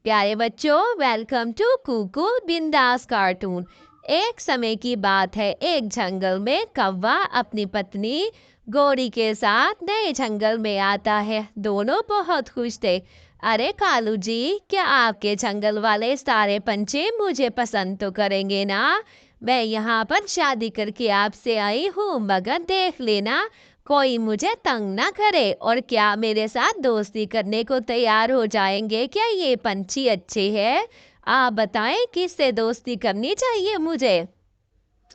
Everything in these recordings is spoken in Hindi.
प्यारे बच्चों, वेलकम टू कुकू बिंदास कार्टून। एक समय की बात है, एक जंगल में कौवा अपनी पत्नी गौरी के साथ नए जंगल में आता है। दोनों बहुत खुश थे। अरे कालू जी, क्या आपके जंगल वाले सारे पंछी मुझे पसंद तो करेंगे ना? मैं यहाँ पर शादी करके आपसे आई हूँ, मगर देख लेना कोई मुझे तंग ना करे। और क्या मेरे साथ दोस्ती करने को तैयार हो जाएंगे? क्या ये पंछी अच्छे हैं? आप बताएं किससे दोस्ती करनी चाहिए मुझे?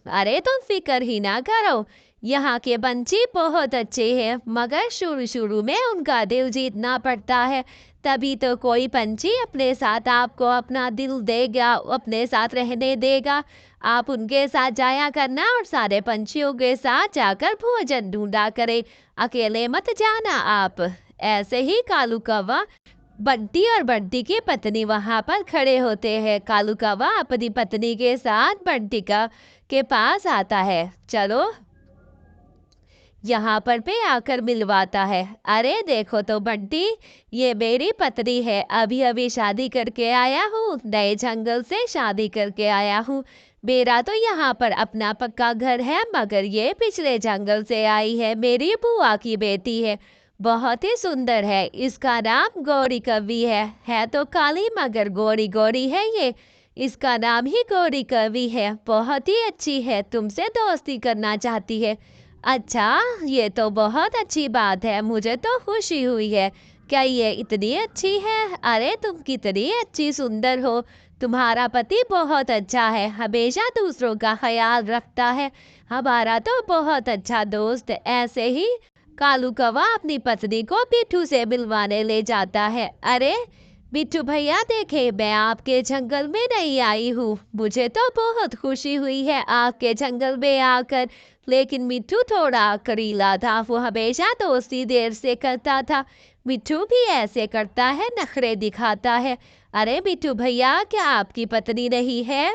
अरे तुम फिक्र ही ना करो, यहाँ के पंछी बहुत अच्छे हैं, मगर शुरू शुरू में उनका दिल जीतना पड़ता है। तभी तो कोई पंछी अपने साथ आपको अपना दिल देगा, अपने साथ रहने देगा। आप उनके साथ जाया करना और सारे पंछियों के साथ जाकर भोजन ढूंढा करें। अकेले मत जाना आप। ऐसे ही कालू कौवा, बंटी और बंटी की पत्नी वहां पर खड़े होते हैं। कालू कौवा अपनी पत्नी के साथ बंटी का के पास आता है। चलो यहाँ पर पे आकर मिलवाता है। अरे देखो तो बंटी, ये मेरी पत्नी है, अभी अभी शादी करके आया हूँ, नए जंगल से शादी करके आया हूँ। मेरा तो यहाँ पर अपना पक्का घर है, मगर ये पिछले जंगल से आई है, मेरी बुआ की बेटी है। बहुत ही सुंदर है, इसका नाम गौरी कवि है तो काली मगर गोरी गोरी है ये। इसका नाम ही गौरी कवि है, बहुत ही अच्छी है, तुमसे दोस्ती करना चाहती है। अच्छा, ये तो बहुत अच्छी बात है, मुझे तो खुशी हुई है। क्या ये इतनी अच्छी है? अरे तुम कितनी अच्छी सुंदर हो। तुम्हारा पति बहुत अच्छा है, हमेशा दूसरों का ख्याल रखता है। हमारा तो बहुत अच्छा दोस्त। ऐसे ही कालू कौवा अपनी पत्नी को बिट्ठू से मिलवाने ले जाता है। अरे बिट्ठू भैया, देखे मैं आपके जंगल में नहीं आई हूँ, मुझे तो बहुत खुशी हुई है आपके जंगल में आकर। लेकिन मिट्टू थोड़ा करीला था, वो हमेशा दोस्ती देर से करता था। मिट्टू भी ऐसे करता है, नखरे दिखाता है। अरे मिट्टू भैया, क्या आपकी पत्नी नहीं है?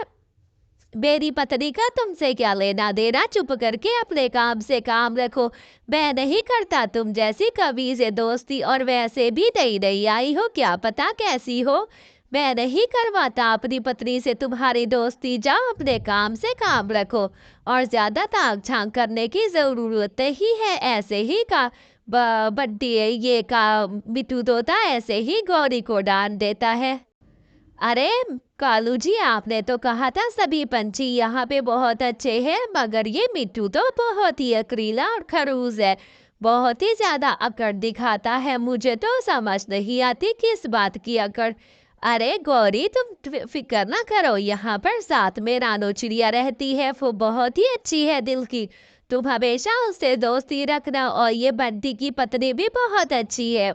मेरी पत्नी का तुमसे क्या लेना देना? चुप करके अपने काम से काम रखो। मैं नहीं करता तुम जैसी कभी से दोस्ती, और वैसे भी नई नई आई हो, क्या पता कैसी हो। मैं नहीं करवाता अपनी पत्नी से तुम्हारी दोस्ती, जाओ अपने काम से काम रखो। और ज्यादा ताक झांक करने की जरूरत ही है। ऐसे ही का बड्डी ये का मिट्टू तोता ऐसे ही गौरी को डांट देता है। अरे कालू जी, आपने तो कहा था सभी पंछी यहाँ पे बहुत अच्छे हैं, मगर ये मिट्टू तो बहुत ही अकेला और खड़ूस है, बहुत ही ज्यादा अकड़ दिखाता है। मुझे तो समझ नहीं आती किस बात की अकड़। अरे गौरी, तुम फिक्र ना करो, यहाँ पर साथ में रानो चिड़िया रहती है, वो बहुत ही अच्छी है दिल की। तुम हमेशा उससे दोस्ती रखना। और ये बंटी की पत्नी भी बहुत अच्छी है।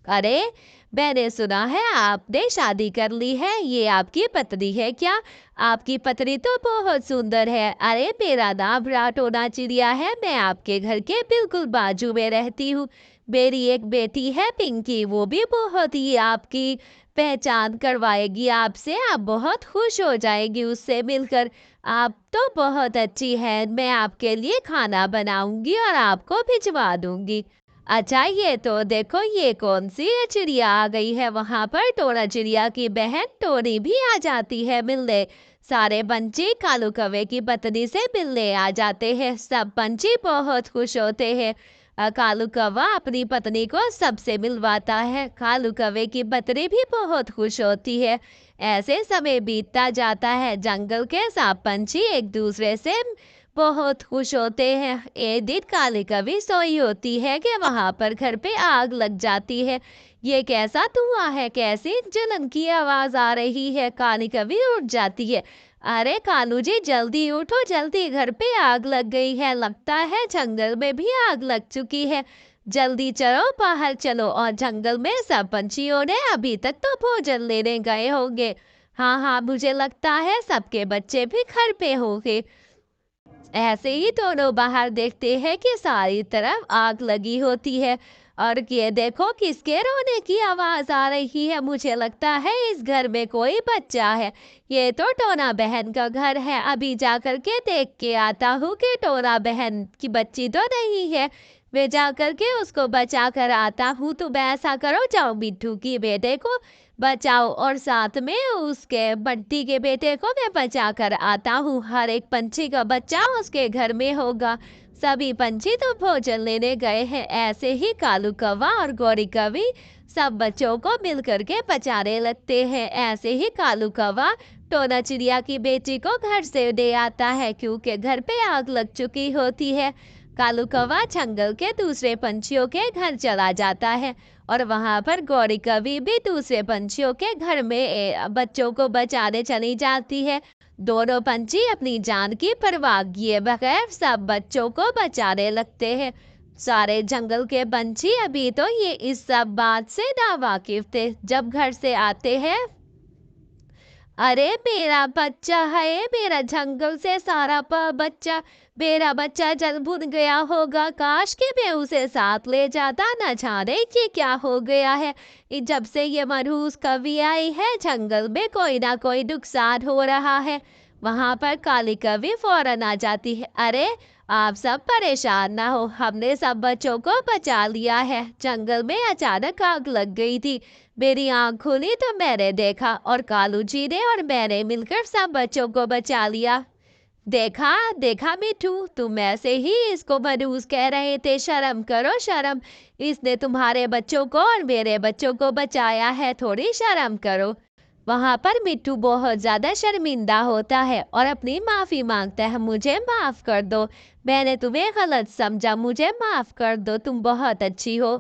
अरे मैंने सुना है आपने शादी कर ली है, ये आपकी पत्नी है क्या? आपकी पत्नी तो बहुत सुंदर है। अरे मेरा नाम राटोना चिड़िया है, मैं आपके घर के बिल्कुल बाजू में रहती हूँ। मेरी एक बेटी है पिंकी, वो भी बहुत ही आपकी पहचान करवाएगी आपसे, आप बहुत खुश हो जाएगी उससे मिलकर। आप तो बहुत अच्छी है, मैं आपके लिए खाना बनाऊंगी और आपको भिजवा दूंगी। अच्छा, ये तो देखो, ये कौन सी चिड़िया आ गई है? वहां पर टोना चिड़िया की बहन टोनी भी आ जाती है मिलने। सारे पंछी कालू कौवे की पत्नी से मिलने आ जाते हैं। सब पंछी बहुत खुश होते हैं। कालू कौवा अपनी पत्नी को सबसे मिलवाता है। कालू कौवे की पत्नी भी बहुत खुश होती है। ऐसे समय बीतता जाता है, जंगल के सब पंछी एक दूसरे से बहुत खुश होते हैं। एक दिन काली कभी सोई होती है कि वहां पर घर पे आग लग जाती है। ये कैसा धुआं है, कैसी जलन की आवाज आ रही है? काली कभी उठ जाती है। अरे कालू जी, जल्दी उठो, जल्दी, घर पे आग लग गई है, लगता है जंगल में भी आग लग चुकी है। जल्दी चलो, बाहर चलो। और जंगल में सब पंछियों ने अभी तक तो भोजन लेने गए होंगे। हाँ हाँ, मुझे लगता है सबके बच्चे भी घर पे होंगे। ऐसे ही दोनों बाहर देखते हैं कि सारी तरफ आग लगी होती है। और ये देखो, किसके रोने की आवाज आ रही है? मुझे लगता है इस घर में कोई बच्चा है। ये तो टोना बहन का घर है, अभी जाकर के देख के आता हूँ कि टोना बहन की बच्ची तो नहीं है। वे जाकर के उसको बचा कर आता हूँ। तुम ऐसा करो, जाओ मिट्टू की बेटे को बचाओ और साथ में उसके बंटी के बेटे को मैं बचा कर आता हूँ। हर एक पंछी का बच्चा उसके घर में होगा। सभी पंछी तो भोजन लेने गए हैं। ऐसे ही कालू कौवा और गौरी कवि सब बच्चों को मिल करके बचाने लगते हैं। ऐसे ही कालू कौवा टोना चिड़िया की बेटी को घर से दे आता है क्योंकि घर पे आग लग चुकी होती है। कालू कौवा जंगल के दूसरे पंछियों के घर चला जाता है और वहां पर गौरी कवि भी दूसरे पंछियों के घर में बच्चों को बचाने चली जाती है। दोनों पंछी अपनी जान की परवाह किए बगैर सब बच्चों को बचाने लगते हैं। सारे जंगल के पंछी अभी तो ये इस सब बात से नावाकिफ थे। जब घर से आते हैं, अरे मेरा बच्चा है, मेरा जंगल से सारा बच्चा, मेरा बच्चा जल भुन गया होगा। काश कि मैं उसे साथ ले जाता। न जाने कि क्या हो गया है। जब से ये मनहूस कवि आई है जंगल में कोई ना कोई नुकसान हो रहा है। वहां पर काली कवि फौरन आ जाती है। अरे आप सब परेशान ना हो, हमने सब बच्चों को बचा लिया है। जंगल में अचानक आग लग गई थी। मेरी आंख खुली तो मैंने देखा और कालू जी ने और मैंने मिलकर सब बच्चों को बचा लिया। देखा देखा मिठू, तुम ऐसे ही इसको मनहूस कह रहे थे। शर्म करो शर्म। इसने तुम्हारे बच्चों को और मेरे बच्चों को बचाया है, थोड़ी शर्म करो। वहां पर मिट्टू बहुत ज्यादा शर्मिंदा होता है और अपनी माफी मांगता है। मुझे माफ कर दो, मैंने तुम्हें गलत समझा, मुझे माफ कर दो, तुम बहुत अच्छी हो।